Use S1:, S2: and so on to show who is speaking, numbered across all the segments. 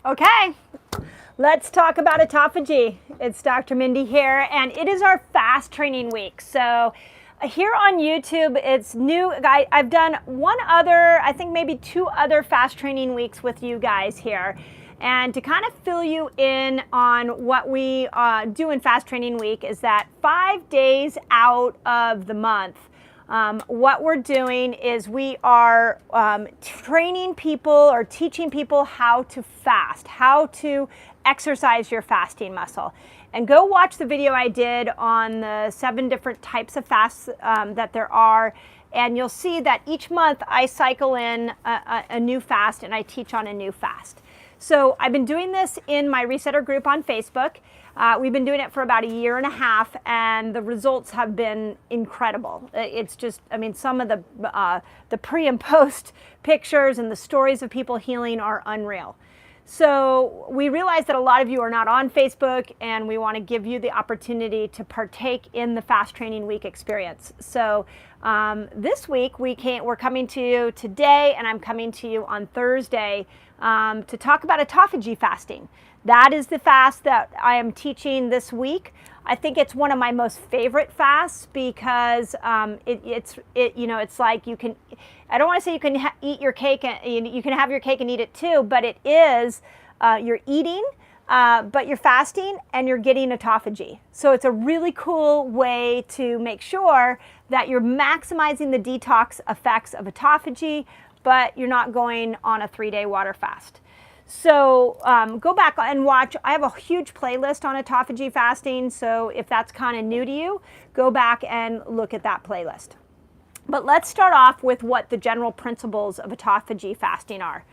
S1: Okay, let's talk about autophagy. It's Dr. Mindy here, and it is our fast training week. So here on YouTube, it's new. I've done one other, I think maybe two other fast training weeks with you guys here. And to kind of fill you in on what we do in fast training week is that 5 days out of the month, what we're doing is we are training people or teaching people how to fast, how to exercise your fasting muscle. And go watch the video I did on the 7 different types of fasts that there are. And you'll see that each month I cycle in a new fast and I teach on a new fast. So I've been doing this in my Resetter group on Facebook. We've been doing it for about 1.5 years, and the results have been incredible. It's just, I mean, some of the pre and post pictures and the stories of people healing are unreal. So we realize that a lot of you are not on Facebook, and we want to give you the opportunity to partake in the Fast Training Week experience. So this week we're coming to you today, and I'm coming to you on Thursday to talk about autophagy fasting. That is the fast that I am teaching this week. I think it's one of my most favorite fasts because it's like you can, I don't want to say you can eat your cake and you can have your cake and eat it too, but it is, you're eating, but you're fasting and you're getting autophagy. So it's a really cool way to make sure that you're maximizing the detox effects of autophagy, but you're not going on a 3-day water fast. So go back and watch. I have a huge playlist on autophagy fasting, so if that's kind of new to you, go back and look at that playlist. But let's start off with what the general principles of autophagy fasting are.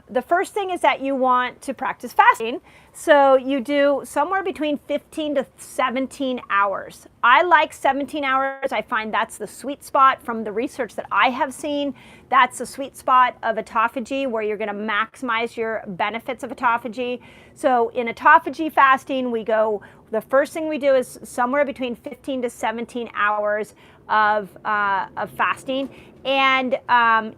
S1: The first thing is that you want to practice fasting. So you do somewhere between 15 to 17 hours. I like 17 hours. I find that's the sweet spot from the research that I have seen. That's the sweet spot of autophagy where you're going to maximize your benefits of autophagy. So in autophagy fasting, the first thing we do is somewhere between 15 to 17 hours of fasting. And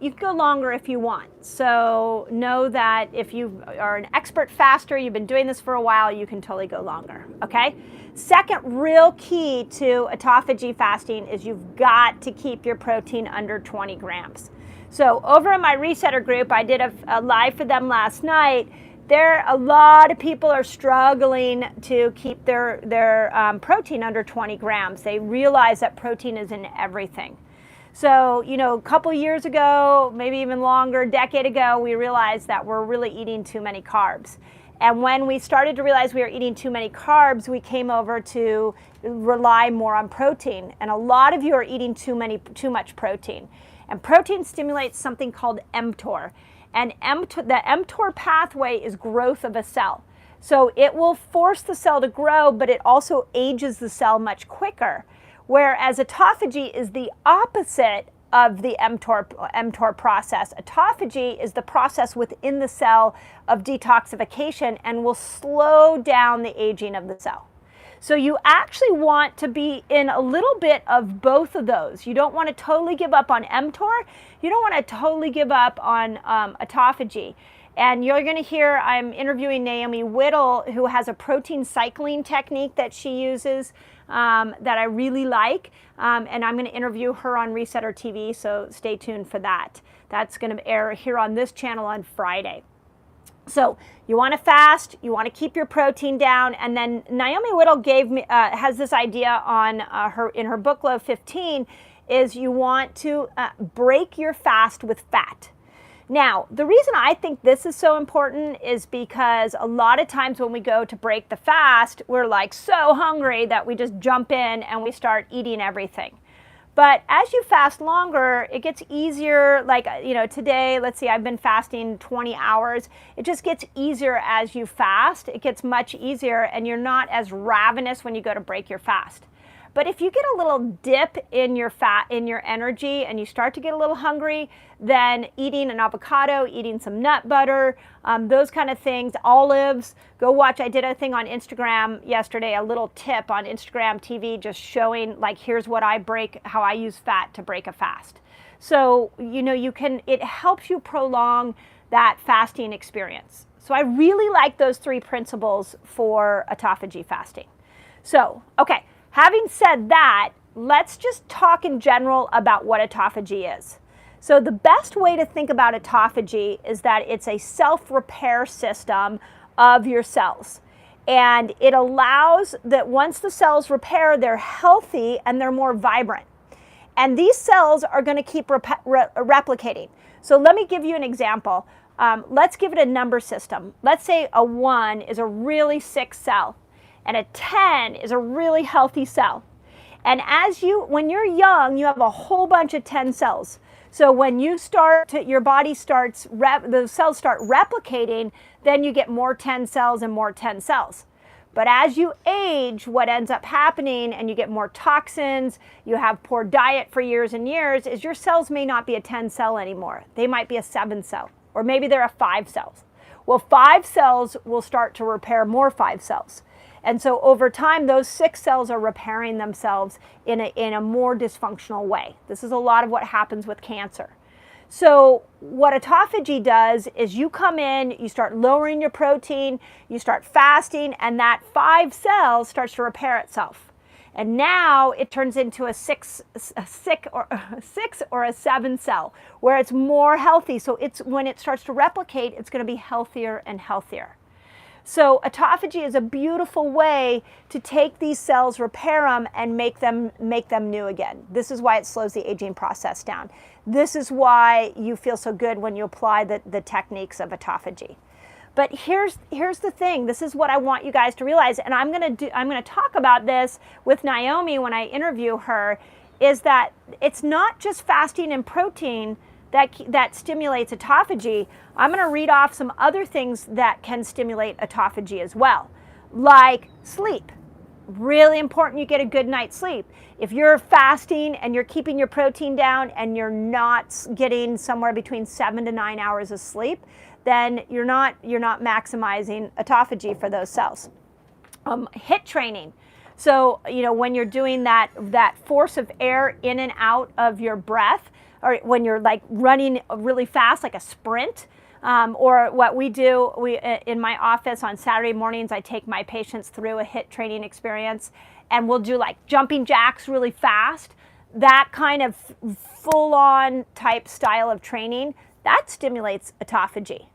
S1: you can go longer if you want. So know that if you are an expert faster, you've been doing this for a while, you can totally go longer, okay? Second real key to autophagy fasting is you've got to keep your protein under 20 grams. So over in my Resetter group, I did a live for them last night. A lot of people are struggling to keep their protein under 20 grams. They realize that protein is in everything. So, a couple years ago, maybe even longer, a decade ago, we realized that we're really eating too many carbs. And when we started to realize we were eating too many carbs, we came over to rely more on protein. And a lot of you are eating too much protein. And protein stimulates something called mTOR. And the mTOR pathway is growth of a cell. So it will force the cell to grow, but it also ages the cell much quicker. Whereas autophagy is the opposite of the mTOR process. Autophagy is the process within the cell of detoxification and will slow down the aging of the cell. So you actually want to be in a little bit of both of those. You don't want to totally give up on mTOR. You don't want to totally give up on autophagy. And you're going to hear, I'm interviewing Naomi Whittel, who has a protein cycling technique that she uses that I really like. And I'm going to interview her on Resetter TV, so stay tuned for that. That's going to air here on this channel on Friday. So you want to fast, you want to keep your protein down, and then Naomi Whittel has this idea on in her book Low 15, is you want to break your fast with fat. Now, the reason I think this is so important is because a lot of times when we go to break the fast, we're like so hungry that we just jump in and we start eating everything. But as you fast longer, it gets easier. Like, today, let's see, I've been fasting 20 hours. It just gets easier as you fast. It gets much easier, and you're not as ravenous when you go to break your fast. But if you get a little dip in your fat, in your energy, and you start to get a little hungry, then eating an avocado, eating some nut butter, those kind of things, olives, go watch. I did a thing on Instagram yesterday, a little tip on Instagram TV, just showing like, here's what how I use fat to break a fast. So, you know, it helps you prolong that fasting experience. So I really like those 3 principles for autophagy fasting. So, okay, having said that, let's just talk in general about what autophagy is. So the best way to think about autophagy is that it's a self-repair system of your cells. And it allows that once the cells repair, they're healthy and they're more vibrant. And these cells are going to keep replicating. So let me give you an example. Let's give it a number system. Let's say a 1 is a really sick cell, and a 10 is a really healthy cell. And when you're young, you have a whole bunch of 10 cells. So when your body starts, the cells start replicating, then you get more 10 cells and more 10 cells. But as you age, what ends up happening, and you get more toxins, you have poor diet for years and years, is your cells may not be a 10 cell anymore. They might be a 7 cell, or maybe they're a 5 cells. Well, 5 cells will start to repair more 5 cells. And so over time, those 6 cells are repairing themselves in a more dysfunctional way. This is a lot of what happens with cancer. So what autophagy does is you come in, you start lowering your protein, you start fasting, and that 5 cells starts to repair itself. And now it turns into a 6 or a 7 cell, where it's more healthy. So when it starts to replicate, it's going to be healthier and healthier. So autophagy is a beautiful way to take these cells, repair them, and make them new again. This is why it slows the aging process down. This is why you feel so good when you apply the techniques of autophagy. But here's the thing. This is what I want you guys to realize, and I'm going to talk about this with Naomi when I interview her, is that it's not just fasting and protein that stimulates autophagy. I'm going to read off some other things that can stimulate autophagy as well, like sleep. Really important you get a good night's sleep. If you're fasting and you're keeping your protein down and you're not getting somewhere between 7 to 9 hours of sleep, then you're not maximizing autophagy for those cells. HIIT training. So, you know, when you're doing that force of air in and out of your breath, or when you're like running really fast, like a sprint, or what we do, in my office on Saturday mornings, I take my patients through a HIIT training experience, and we'll do like jumping jacks really fast. That kind of full-on type style of training, that stimulates autophagy.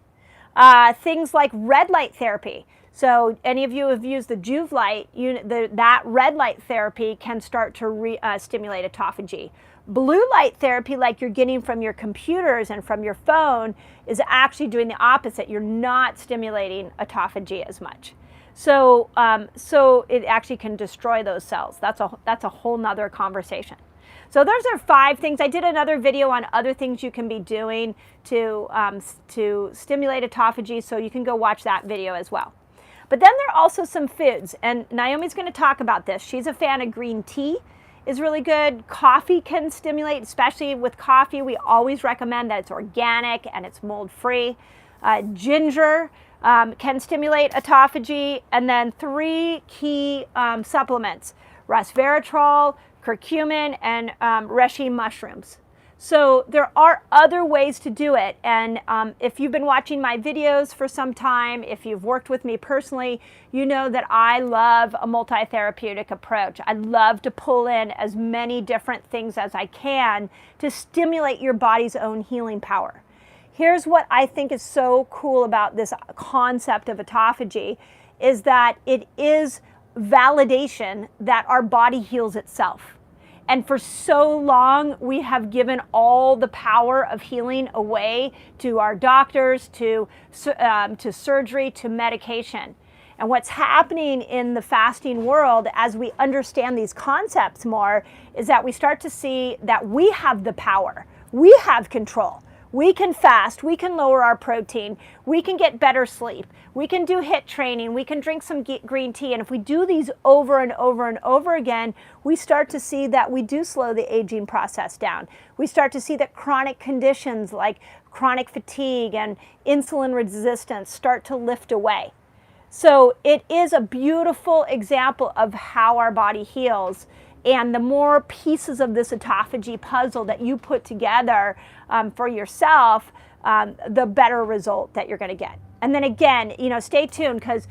S1: Things like red light therapy. So any of you who have used the Juve light, that red light therapy can start to stimulate autophagy. Blue light therapy, like you're getting from your computers and from your phone, is actually doing the opposite. You're not stimulating autophagy as much. So, so it actually can destroy those cells. That's a whole nother conversation. So those are 5 things. I did another video on other things you can be doing to stimulate autophagy, so you can go watch that video as well. But then there are also some foods, and Naomi's going to talk about this. She's a fan of green tea. Is really good. Coffee can stimulate, especially with coffee. We always recommend that it's organic and it's mold-free. Ginger can stimulate autophagy. And then 3 key supplements: Resveratrol, curcumin, and reishi mushrooms. So there are other ways to do it, and if you've been watching my videos for some time, if you've worked with me personally, you know that I love a multi-therapeutic approach. I love to pull in as many different things as I can to stimulate your body's own healing power. Here's what I think is so cool about this concept of autophagy, is that it is validation that our body heals itself. And for so long, we have given all the power of healing away to our doctors, to surgery, to medication. And what's happening in the fasting world, as we understand these concepts more, is that we start to see that we have the power. We have control. We can fast, we can lower our protein, we can get better sleep, we can do HIIT training, we can drink some green tea. And if we do these over and over and over again, we start to see that we do slow the aging process down. We start to see that chronic conditions like chronic fatigue and insulin resistance start to lift away. So it is a beautiful example of how our body heals. And the more pieces of this autophagy puzzle that you put together for yourself, the better result that you're going to get. And then again, stay tuned, because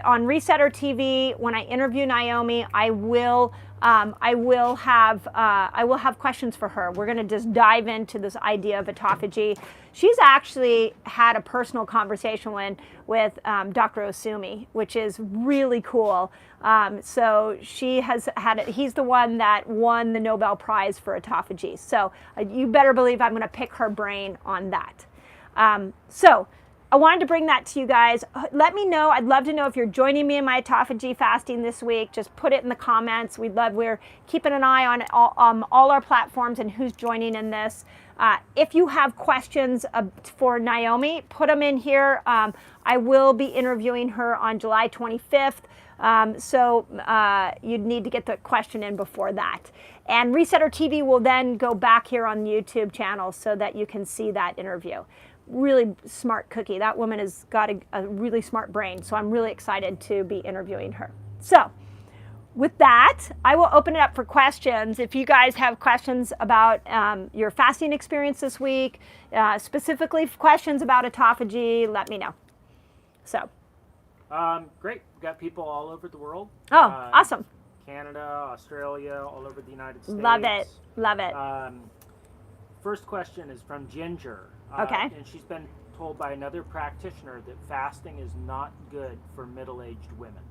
S1: on Resetter TV, when I interview Naomi, I will have questions for her. We're going to just dive into this idea of autophagy. She's actually had a personal conversation with Dr. Osumi, which is really cool. So she has had it. He's the one that won the Nobel Prize for autophagy. So you better believe I'm going to pick her brain on that. So I wanted to bring that to you guys. Let me know. I'd love to know if you're joining me in my autophagy fasting this week. Just put it in the comments. We're keeping an eye on all our platforms and who's joining in this. If you have questions for Naomi, put them in here. I will be interviewing her on July 25th. So you'd need to get the question in before that. And Resetter TV will then go back here on the YouTube channel so that you can see that interview. Really smart cookie. That woman has got a really smart brain, so I'm really excited to be interviewing her. So with that, I will open it up for questions. If you guys have questions about your fasting experience this week, specifically questions about autophagy, let me know. So
S2: great. We've got people all over the world.
S1: Oh, awesome.
S2: Canada, Australia, all over the United States.
S1: Love it. Love it.
S2: First question is from Ginger.
S1: Okay.
S2: And she's been told by another practitioner that fasting is not good for middle-aged women.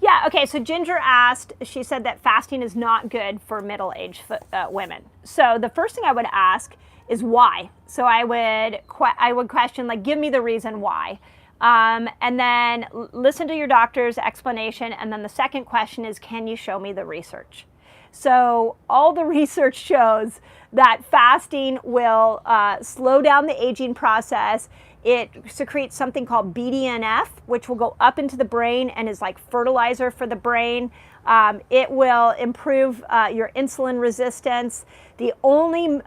S1: Yeah, okay, so Ginger asked, she said that fasting is not good for middle-aged women. So the first thing I would ask is why. So I would question, like, give me the reason why. And then listen to your doctor's explanation. And then the second question is, can you show me the research? So all the research shows that fasting will slow down the aging process. It secretes something called BDNF, which will go up into the brain and is like fertilizer for the brain. It will improve your insulin resistance. The only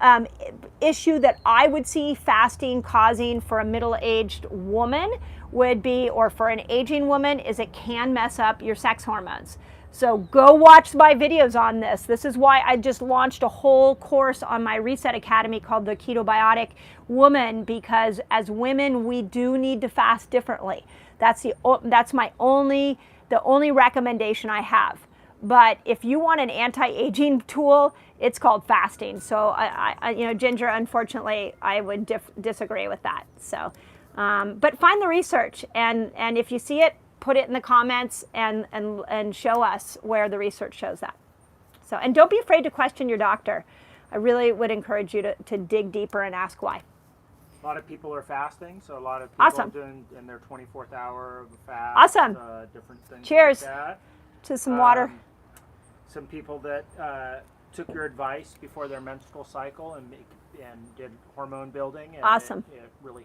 S1: issue that I would see fasting causing for a middle-aged woman would be, or for an aging woman, is it can mess up your sex hormones. So go watch my videos on this. This is why I just launched a whole course on my Reset Academy called the Ketobiotic Woman, because as women, we do need to fast differently. That's the only recommendation I have. But if you want an anti-aging tool, it's called fasting. So Ginger, unfortunately, I would disagree with that. So, but find the research, and if you see it, put it in the comments and show us where the research shows that. So, and don't be afraid to question your doctor. I really would encourage you to dig deeper and ask why.
S2: A lot of people are fasting, so a lot of people
S1: Awesome.
S2: are doing in their 24th hour of the fast.
S1: Awesome.
S2: Different things.
S1: Cheers.
S2: Like that.
S1: To some water.
S2: Some people that took your advice before their menstrual cycle and did hormone building. And
S1: Awesome.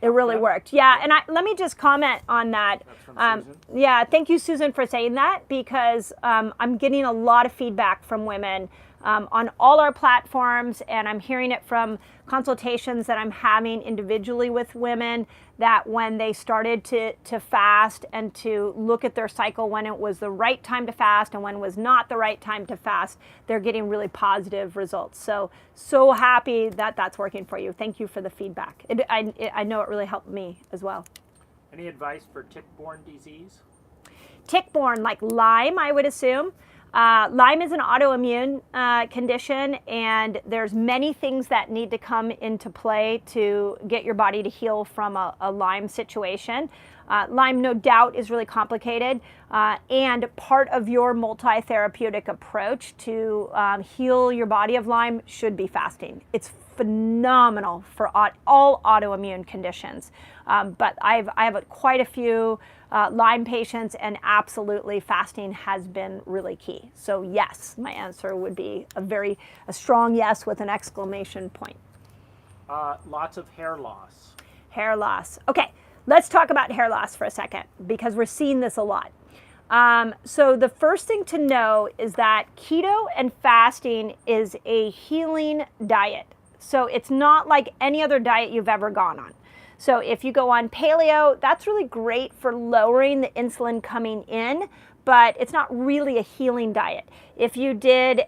S2: It
S1: really worked. Yeah, and let me just comment on that.
S2: That's from Susan.
S1: Yeah, thank you, Susan, for saying that, because I'm getting a lot of feedback from women on all our platforms, and I'm hearing it from consultations that I'm having individually with women, that when they started to fast and to look at their cycle, when it was the right time to fast and when was not the right time to fast, they're getting really positive results. So happy that that's working for you. Thank you for the feedback. I know it really helped me as well.
S2: Any advice for tick-borne disease?
S1: Tick-borne, like Lyme, I would assume. Lyme is an autoimmune condition, and there's many things that need to come into play to get your body to heal from a Lyme situation. Lyme, no doubt, is really complicated, and part of your multi-therapeutic approach to heal your body of Lyme should be fasting. It's phenomenal for all autoimmune conditions, but I have quite a few Lyme patients, and absolutely fasting has been really key. So yes, my answer would be a strong yes with an exclamation point.
S2: Lots of hair loss.
S1: Hair loss. Okay, let's talk about hair loss for a second, because we're seeing this a lot. So the first thing to know is that keto and fasting is a healing diet. So it's not like any other diet you've ever gone on. So if you go on paleo, that's really great for lowering the insulin coming in, but it's not really a healing diet. If you did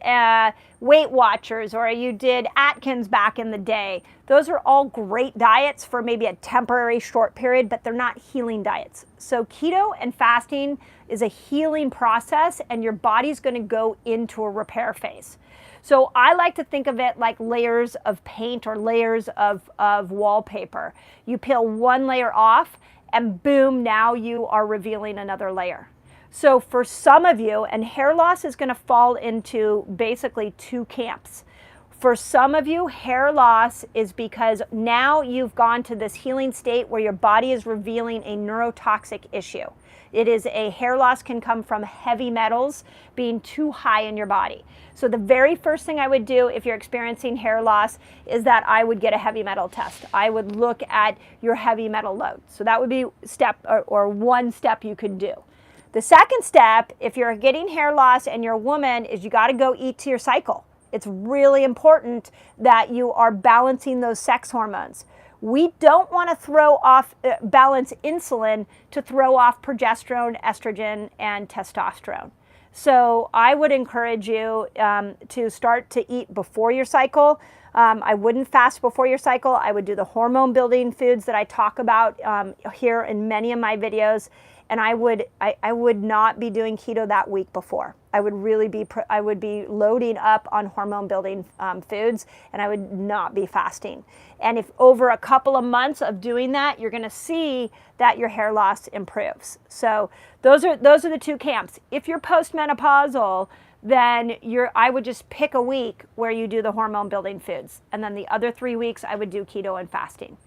S1: Weight Watchers or you did Atkins back in the day, those are all great diets for maybe a temporary short period, but they're not healing diets. So keto and fasting is a healing process, and your body's going to go into a repair phase. So I like to think of it like layers of paint or layers of wallpaper. You peel one layer off and boom, now you are revealing another layer. So for some of you, and hair loss is going to fall into basically two camps. For some of you, hair loss is because now you've gone to this healing state where your body is revealing a neurotoxic issue. It is a hair loss can come from heavy metals being too high in your body. So the very first thing I would do if you're experiencing hair loss is that I would get a heavy metal test. I would look at your heavy metal load. So that would be step or one step you could do. The second step, if you're getting hair loss and you're a woman, is you got to go eat to your cycle. It's really important that you are balancing those sex hormones. We don't want to throw off, balance insulin to throw off progesterone, estrogen, and testosterone. So I would encourage you to start to eat before your cycle. I wouldn't fast before your cycle. I would do the hormone building foods that I talk about here in many of my videos. And I would not be doing keto that week before. I would really be, I would be loading up on hormone building foods, and I would not be fasting. And if over a couple of months of doing that, you're gonna see that your hair loss improves. So those are the two camps. If you're postmenopausal, then I would just pick a week where you do the hormone building foods. And then the other 3 weeks, I would do keto and fasting.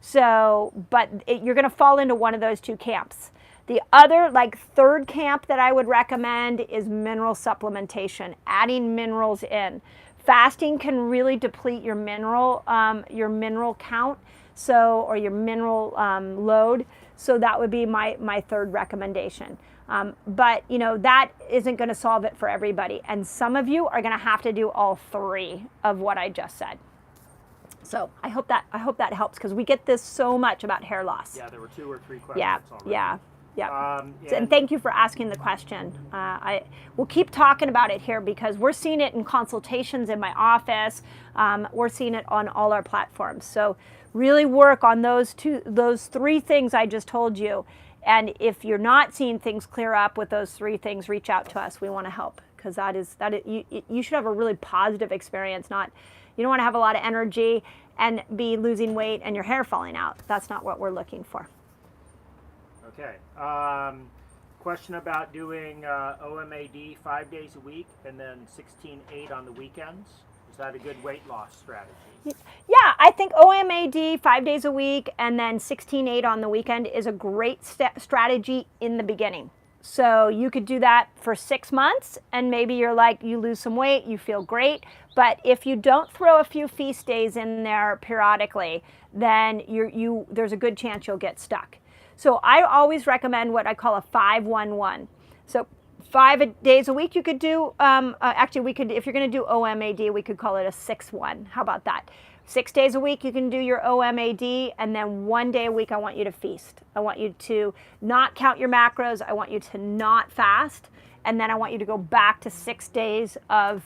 S1: So, but you're gonna fall into one of those two camps. The other, like third camp that I would recommend is mineral supplementation, adding minerals in. Fasting can really deplete your mineral count, so, or your mineral load. So that would be my third recommendation. But you know, that isn't going to solve it for everybody. And some of you are going to have to do all three of what I just said. So I hope that helps, because we get this so much about hair loss.
S2: Yeah, there were 2 or 3 questions already.
S1: Yeah. And thank you for asking the question. We'll keep talking about it here because we're seeing it in consultations in my office. We're seeing it on all our platforms. So really work on those 3 things I just told you. And if you're not seeing things clear up with those 3 things, reach out to us. We want to help, because you should have a really positive experience. You don't want to have a lot of energy and be losing weight and your hair falling out. That's not what we're looking for.
S2: Okay. Question about doing OMAD 5 days a week and then 16-8 on the weekends. Is that a good weight loss strategy?
S1: Yeah, I think OMAD 5 days a week and then 16-8 on the weekend is a great strategy in the beginning. So you could do that for 6 months, and maybe you're like, you lose some weight, you feel great. But if you don't throw a few feast days in there periodically, then there's a good chance you'll get stuck. So I always recommend what I call a 5-1-1. So 5 days a week you could do, actually we could, if you're gonna do OMAD, we could call it a 6-1. How about that? 6 days a week you can do your OMAD, and then 1 day a week I want you to feast. I want you to not count your macros, I want you to not fast, and then I want you to go back to 6 days of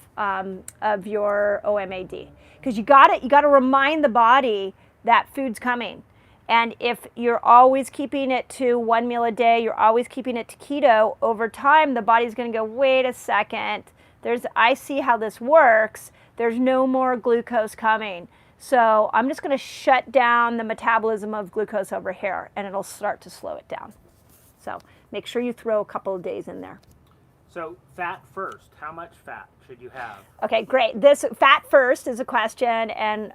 S1: your OMAD. Because you gotta remind the body that food's coming. And if you're always keeping it to 1 meal a day, you're always keeping it to keto, over time the body's going to go, wait a second, I see how this works, there's no more glucose coming. So I'm just going to shut down the metabolism of glucose over here, and it'll start to slow it down. So make sure you throw a couple of days in there.
S2: So fat first, how much fat should you have?
S1: Okay, great. This fat first is a question, and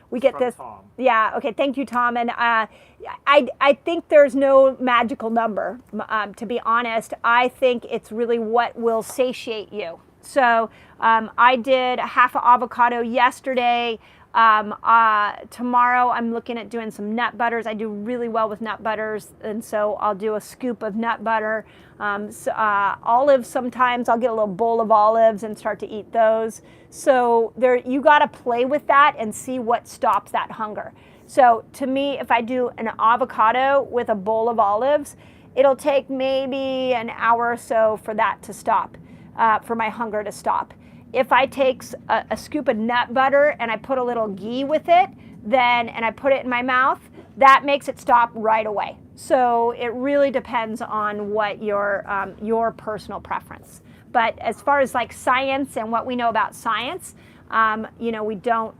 S1: we get
S2: From
S1: this.
S2: Tom.
S1: Yeah. Okay. Thank you, Tom. And I think there's no magical number. To be honest, I think it's really what will satiate you. So I did half an avocado yesterday. Tomorrow I'm looking at doing some nut butters. I do really well with nut butters, and so I'll do a scoop of nut butter. Olives, sometimes I'll get a little bowl of olives and start to eat those. So you got to play with that and see what stops that hunger. So to me, if I do an avocado with a bowl of olives, it'll take maybe an hour or so for that to stop, for my hunger to stop. If I take a scoop of nut butter and I put a little ghee with it, and I put it in my mouth, that makes it stop right away. So it really depends on what your personal preference. But as far as like science and what we know about science, we don't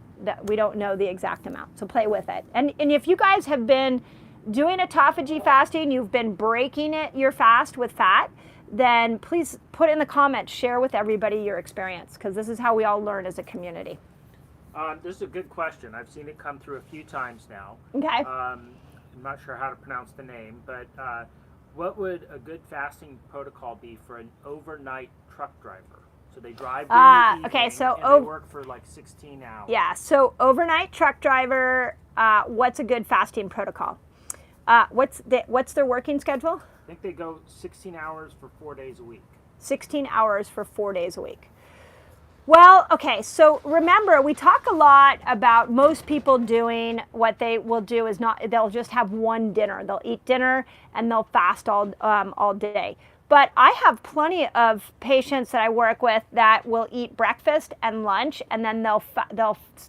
S1: know the exact amount. So play with it. And if you guys have been doing autophagy fasting, you've been breaking your fast with fat, then please put in the comments, share with everybody your experience, because this is how we all learn as a community.
S2: This is a good question. I've seen it come through a few times now.
S1: Okay.
S2: I'm not sure how to pronounce the name, but what would a good fasting protocol be for an overnight truck driver? So they drive during the evening,
S1: okay, so
S2: and they work for like 16 hours.
S1: Yeah, so overnight truck driver, what's a good fasting protocol? What's their working schedule?
S2: I think they go 16 hours for 4 days a week.
S1: 16 hours for 4 days a week. Well, okay, so remember, we talk a lot about most people doing what they will do is they'll just have one dinner. They'll eat dinner and they'll fast all day. But I have plenty of patients that I work with that will eat breakfast and lunch, and then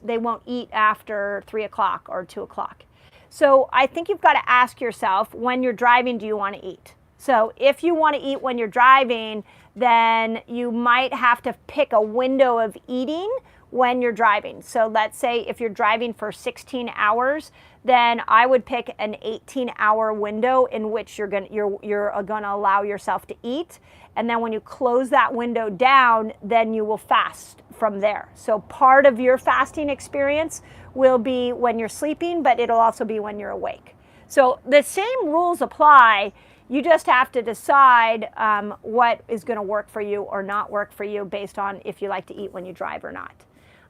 S1: they won't eat after 3 o'clock or 2 o'clock. So I think you've got to ask yourself, when you're driving, do you want to eat? So if you want to eat when you're driving, then you might have to pick a window of eating when you're driving. So let's say if you're driving for 16 hours, then I would pick an 18-hour window in which you're gonna allow yourself to eat. And then when you close that window down, then you will fast from there. So part of your fasting experience will be when you're sleeping, but it'll also be when you're awake. So the same rules apply. You just have to decide what is going to work for you or not work for you based on if you like to eat when you drive or not.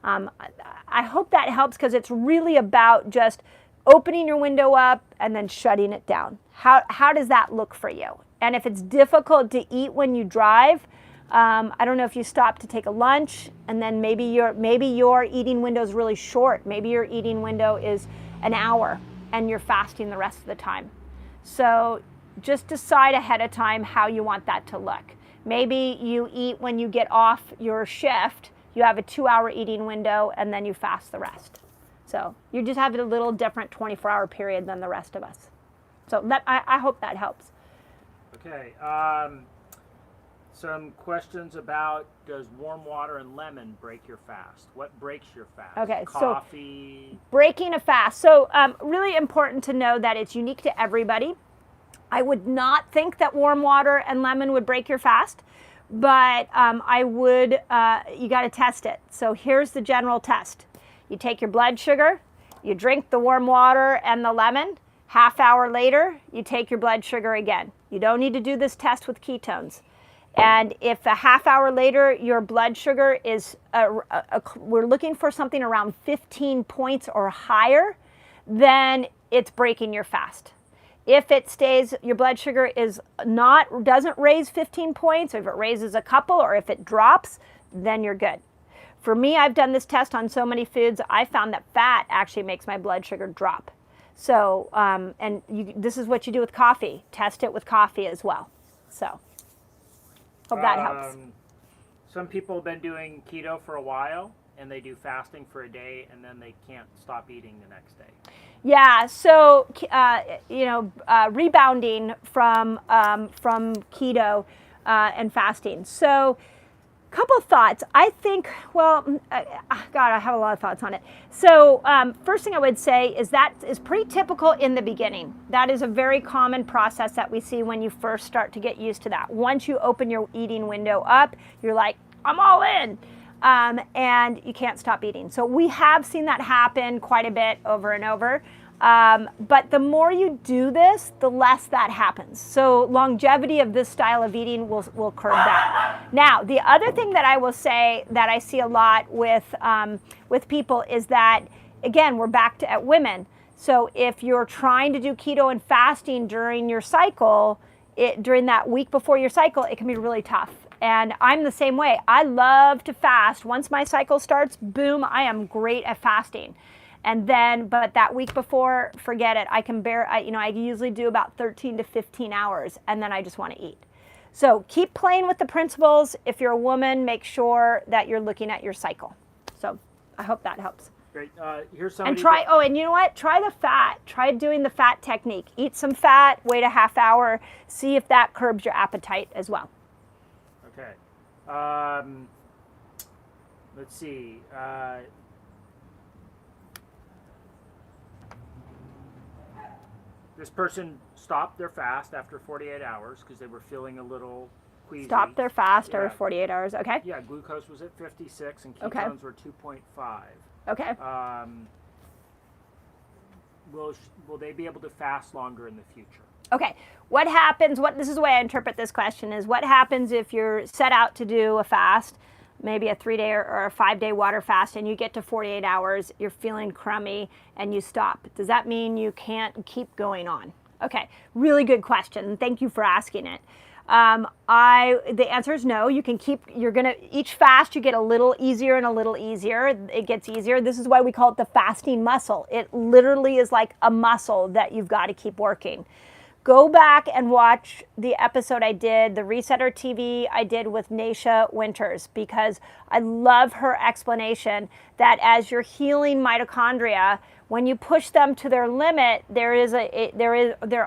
S1: I hope that helps, because it's really about just opening your window up and then shutting it down. How does that look for you? And if it's difficult to eat when you drive, I don't know if you stop to take a lunch, and then maybe your eating window is really short. Maybe your eating window is an hour and you're fasting the rest of the time. So just decide ahead of time how you want that to look. Maybe you eat when you get off your shift, you have a 2-hour eating window, and then you fast the rest. So you just have a little different 24-hour period than the rest of us. So I hope that helps.
S2: Okay. Some questions about, does warm water and lemon break your fast? What breaks your fast?
S1: Okay,
S2: coffee.
S1: So breaking a fast. So really important to know that it's unique to everybody. I would not think that warm water and lemon would break your fast, but I would, you got to test it. So here's the general test. You take your blood sugar, you drink the warm water and the lemon. Half hour later, you take your blood sugar again. You don't need to do this test with ketones. And if a half hour later your blood sugar is, we're looking for something around 15 points or higher, then it's breaking your fast. If it stays, your blood sugar doesn't raise 15 points, if it raises a couple, or if it drops, then you're good. For me, I've done this test on so many foods, I found that fat actually makes my blood sugar drop. So, this is what you do with coffee. Test it with coffee as well. So, hope that helps.
S2: Some people have been doing keto for a while, and they do fasting for a day, and then they can't stop eating the next day.
S1: Yeah, so rebounding from keto and fasting. So, couple of thoughts. I think, God, I have a lot of thoughts on it. So, first thing I would say is that is pretty typical in the beginning. That is a very common process that we see when you first start to get used to that. Once you open your eating window up, you're like, I'm all in. And you can't stop eating. So we have seen that happen quite a bit over and over. But the more you do this, the less that happens. So longevity of this style of eating will curb that. Now, the other thing that I will say that I see a lot with people is that, again, we're back at women. So if you're trying to do keto and fasting during your cycle, during that week before your cycle, it can be really tough. And I'm the same way. I love to fast. Once my cycle starts, boom, I am great at fasting. And then, but that week before, forget it. I usually do about 13 to 15 hours, and then I just want to eat. So keep playing with the principles. If you're a woman, make sure that you're looking at your cycle. So I hope that helps.
S2: Great. Here's somebody.
S1: And and you know what? Try the fat. Try doing the fat technique. Eat some fat, wait a half hour, see if that curbs your appetite as well.
S2: Okay. Let's see. This person stopped their fast after 48 hours because they were feeling a little queasy.
S1: Stop their fast over 48 hours, okay?
S2: Yeah, glucose was at 56 and ketones were 2.5.
S1: Okay.
S2: Will they be able to fast longer in the future?
S1: Okay. What happens, this is the way I interpret this question, is what happens if you're set out to do a fast, maybe a 3-day or a 5-day water fast, and you get to 48 hours, you're feeling crummy, and you stop. Does that mean you can't keep going on? Okay, really good question. Thank you for asking it. The answer is no. You can keep, each fast you get a little easier and a little easier. It gets easier. This is why we call it the fasting muscle. It literally is like a muscle that you've got to keep working. Go back and watch the episode I did, the Resetter TV I did with Naisha Winters, because I love her explanation that as you're healing mitochondria, when you push them to their limit, there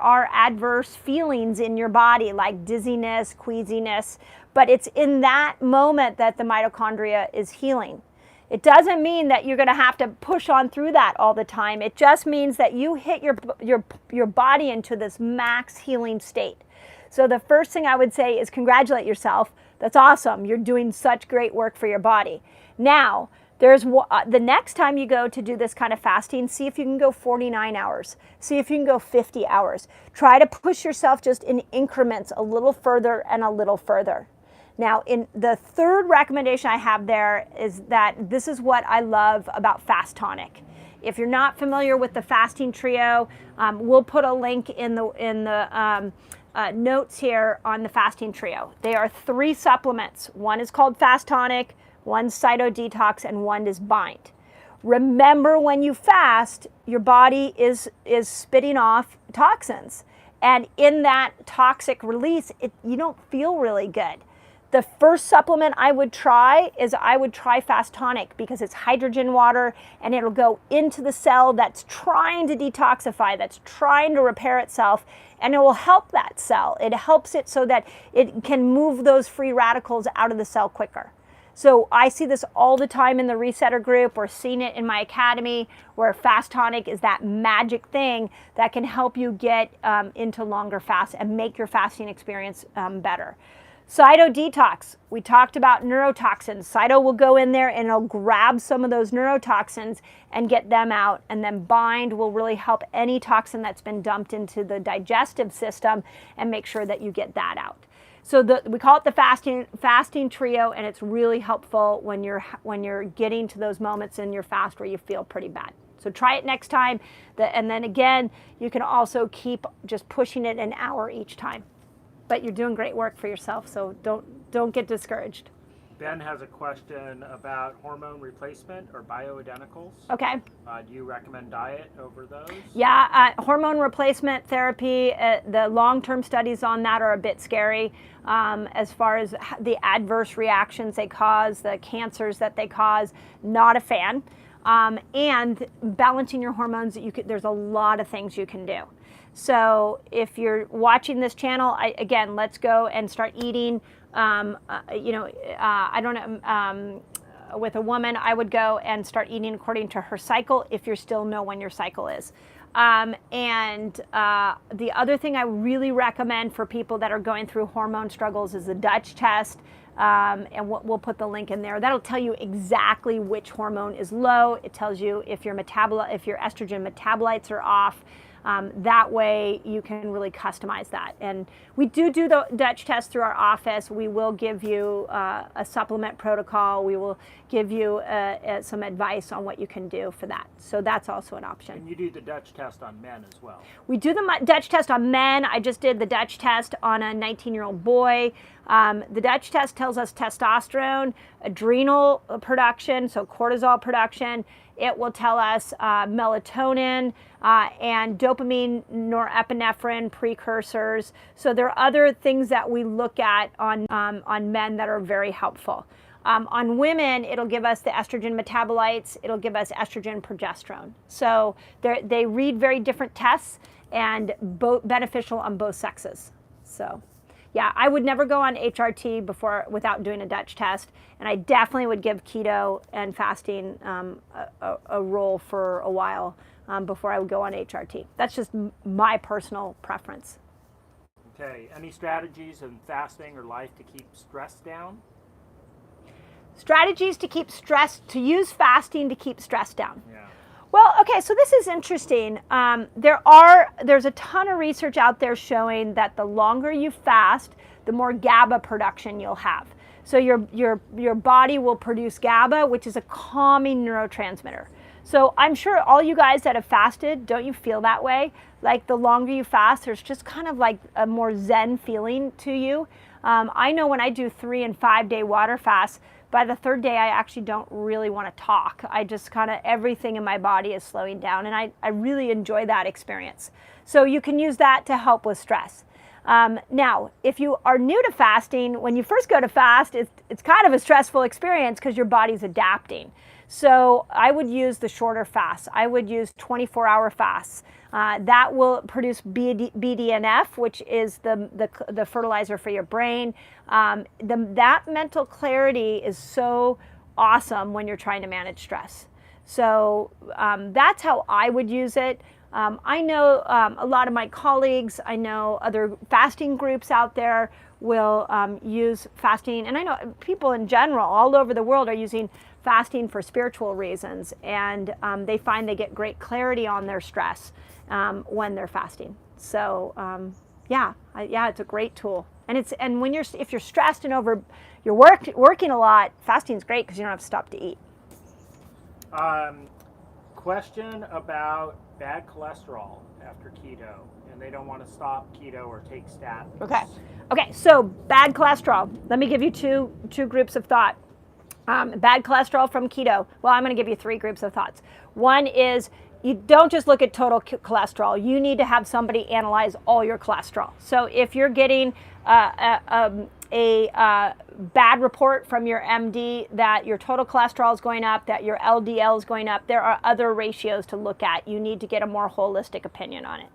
S1: are adverse feelings in your body like dizziness, queasiness, but it's in that moment that the mitochondria is healing. It doesn't mean that you're going to have to push on through that all the time. It just means that you hit your body into this max healing state. So the first thing I would say is congratulate yourself. That's awesome. You're doing such great work for your body. Now, the next time you go to do this kind of fasting, see if you can go 49 hours. See if you can go 50 hours. Try to push yourself just in increments a little further and a little further. Now, in the third recommendation I have there is that this is what I love about Fast Tonic. If you're not familiar with the fasting trio, we'll put a link in the notes here on the fasting trio. They are 3 supplements. One is called Fast Tonic, one's Cyto Detox, and one is Bind. Remember, when you fast, your body is spitting off toxins, and in that toxic release, you don't feel really good. The first supplement I would try Fast Tonic, because it's hydrogen water and it'll go into the cell that's trying to detoxify, that's trying to repair itself, and it will help that cell. It helps it so that it can move those free radicals out of the cell quicker. So I see this all the time in the Resetter group, or seen it in my academy, where Fast Tonic is that magic thing that can help you get into longer fasts and make your fasting experience better. Cyto Detox, we talked about neurotoxins. Cyto will go in there and it'll grab some of those neurotoxins and get them out. And then Bind will really help any toxin that's been dumped into the digestive system and make sure that you get that out. So we call it the fasting trio, and it's really helpful when you're getting to those moments in your fast where you feel pretty bad. So try it next time. And then again, you can also keep just pushing it an hour each time. But you're doing great work for yourself, so don't get discouraged.
S2: Ben has a question about hormone replacement or bioidenticals.
S1: Okay.
S2: Do you recommend diet over those?
S1: Yeah, hormone replacement therapy, the long-term studies on that are a bit scary as far as the adverse reactions they cause, the cancers that they cause. Not a fan. And balancing your hormones, there's a lot of things you can do. So if you're watching this channel, again, let's go and start eating. I don't know, with a woman, I would go and start eating according to her cycle if you still know when your cycle is. The other thing I really recommend for people that are going through hormone struggles is the Dutch test. And we'll put the link in there. That'll tell you exactly which hormone is low. It tells you if your estrogen metabolites are off. That way you can really customize that. And we do the Dutch test through our office. We will give you a supplement protocol. We will give you some advice on what you can do for that. So that's also an option.
S2: And you do the Dutch test on men as well.
S1: We do the Dutch test on men. I just did the Dutch test on a 19-year-old boy. The Dutch test tells us testosterone, adrenal production, so cortisol production, It will tell us melatonin and dopamine, norepinephrine precursors. So there are other things that we look at on men that are very helpful. On women, it'll give us the estrogen metabolites. It'll give us estrogen, progesterone. So they read very different tests and both beneficial on both sexes. So yeah, I would never go on HRT without doing a Dutch test, and I definitely would give keto and fasting a role for a while before I would go on HRT. That's just my personal preference.
S2: Okay, any strategies in fasting or life to keep stress down?
S1: Strategies to use fasting to keep stress down.
S2: Yeah.
S1: Well, okay, so this is interesting. There's a ton of research out there showing that the longer you fast, the more GABA production you'll have. So your body will produce GABA, which is a calming neurotransmitter. So I'm sure all you guys that have fasted, don't you feel that way? Like the longer you fast, there's just kind of like a more zen feeling to you. I know when I do 3 and 5 day water fasts, by the third day, I actually don't really want to talk. I just kind of, everything in my body is slowing down, and I really enjoy that experience. So you can use that to help with stress. Now, if you are new to fasting, when you first go to fast, it's kind of a stressful experience because your body's adapting. So I would use the shorter fasts. I would use 24-hour fasts. That will produce BDNF, which is the fertilizer for your brain. That mental clarity is so awesome when you're trying to manage stress. So that's how I would use it. I know a lot of my colleagues, I know other fasting groups out there will use fasting, and I know people in general all over the world are using fasting for spiritual reasons, and they find they get great clarity on their stress when they're fasting. So yeah, it's a great tool. And if you're stressed and you're working a lot, fasting's great because you don't have to stop to eat.
S2: Question about bad cholesterol after keto, and they don't want to stop keto or take statins.
S1: Okay. So bad cholesterol. Let me give you two groups of thought. Bad cholesterol from keto. Well, I'm going to give you 3 groups of thoughts. One is you don't just look at total cholesterol. You need to have somebody analyze all your cholesterol. So if you're getting a bad report from your MD that your total cholesterol is going up, that your LDL is going up, there are other ratios to look at. You need to get a more holistic opinion on it.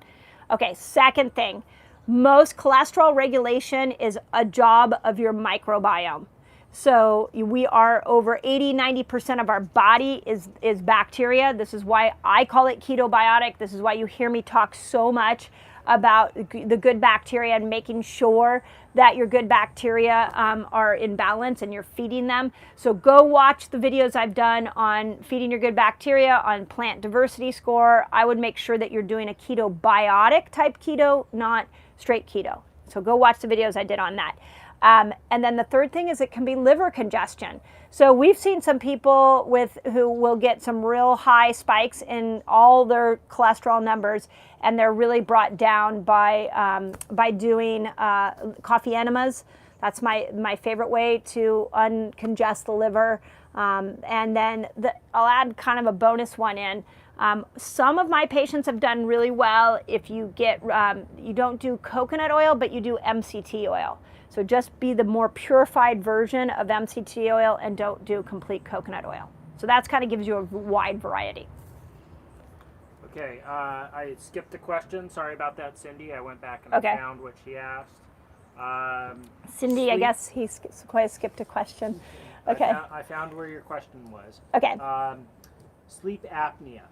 S1: Okay, second thing, most cholesterol regulation is a job of your microbiome. So we are over 80-90% of our body is bacteria. This is why I call it ketobiotic. This is why you hear me talk so much about the good bacteria and making sure that your good bacteria are in balance and you're feeding them. So go watch the videos I've done on feeding your good bacteria, on plant diversity score. I would make sure that you're doing a ketobiotic type keto, not straight keto. So go watch the videos I did on that. And then the third thing is it can be liver congestion. So we've seen some people who will get some real high spikes in all their cholesterol numbers, and they're really brought down by doing coffee enemas. That's my favorite way to uncongest the liver. And then I'll add kind of a bonus one in. Some of my patients have done really well if you don't do coconut oil, but you do MCT oil. So just be the more purified version of MCT oil and don't do complete coconut oil. So that's kind of gives you a wide variety.
S2: Okay, I skipped a question. Sorry about that, Cindy. I went back and I found what she asked.
S1: Cindy, I guess he quite skipped a question. Okay.
S2: I found where your question was.
S1: Okay.
S2: Sleep apnea.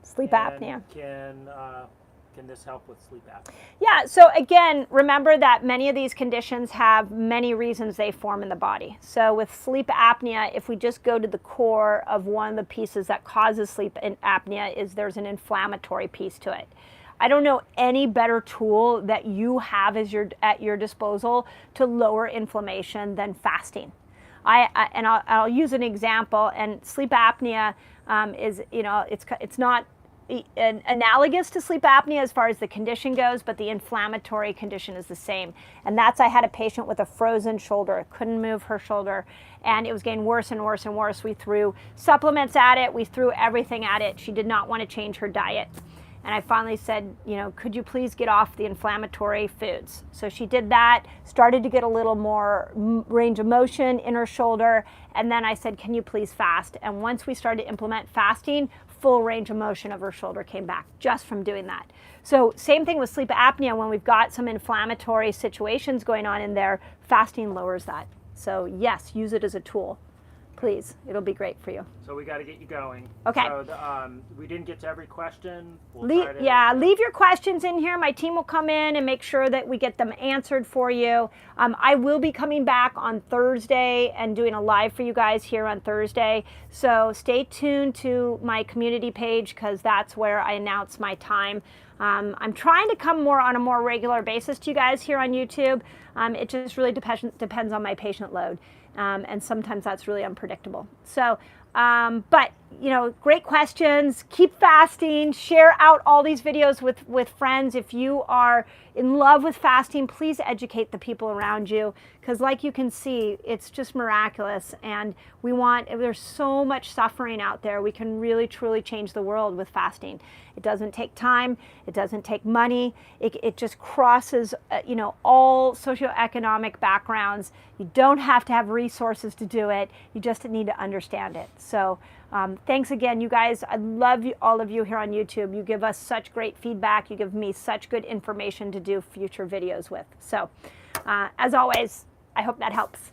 S1: Sleep apnea.
S2: Can this help with sleep apnea?
S1: Yeah, so again, remember that many of these conditions have many reasons they form in the body. So with sleep apnea, if we just go to the core of one of the pieces that causes sleep apnea is there's an inflammatory piece to it. I don't know any better tool that you have at your disposal to lower inflammation than fasting. I'll use an example, and sleep apnea is, it's not analogous to sleep apnea as far as the condition goes, but the inflammatory condition is the same. And that's, I had a patient with a frozen shoulder, couldn't move her shoulder, and it was getting worse and worse and worse. We threw supplements at it, we threw everything at it. She did not want to change her diet. And I finally said, you know, could you please get off the inflammatory foods? So she did that, started to get a little more range of motion in her shoulder. And then I said, can you please fast? And once we started to implement fasting, full range of motion of her shoulder came back just from doing that. So same thing with sleep apnea. When we've got some inflammatory situations going on in there, fasting lowers that. So yes, use it as a tool. Please, it'll be great for you.
S2: So we got to get you going.
S1: Okay.
S2: So we didn't get to every question.
S1: Leave your questions in here. My team will come in and make sure that we get them answered for you. I will be coming back on Thursday and doing a live for you guys here on Thursday. So stay tuned to my community page because that's where I announce my time. I'm trying to come on a more regular basis to you guys here on YouTube. It just really depends on my patient load. And sometimes that's really unpredictable. So, but, you know, great questions. Keep fasting. Share out all these videos with friends. If you are in love with fasting, please educate the people around you. Because like you can see, it's just miraculous. And there's so much suffering out there. We can really, truly change the world with fasting. It doesn't take time. It doesn't take money. It just crosses, you know, all socioeconomic backgrounds. You don't have to have resources to do it. You just need to understand it. So thanks again, you guys. I love all of you here on YouTube. You give us such great feedback. You give me such good information to do future videos with. So as always, I hope that helps.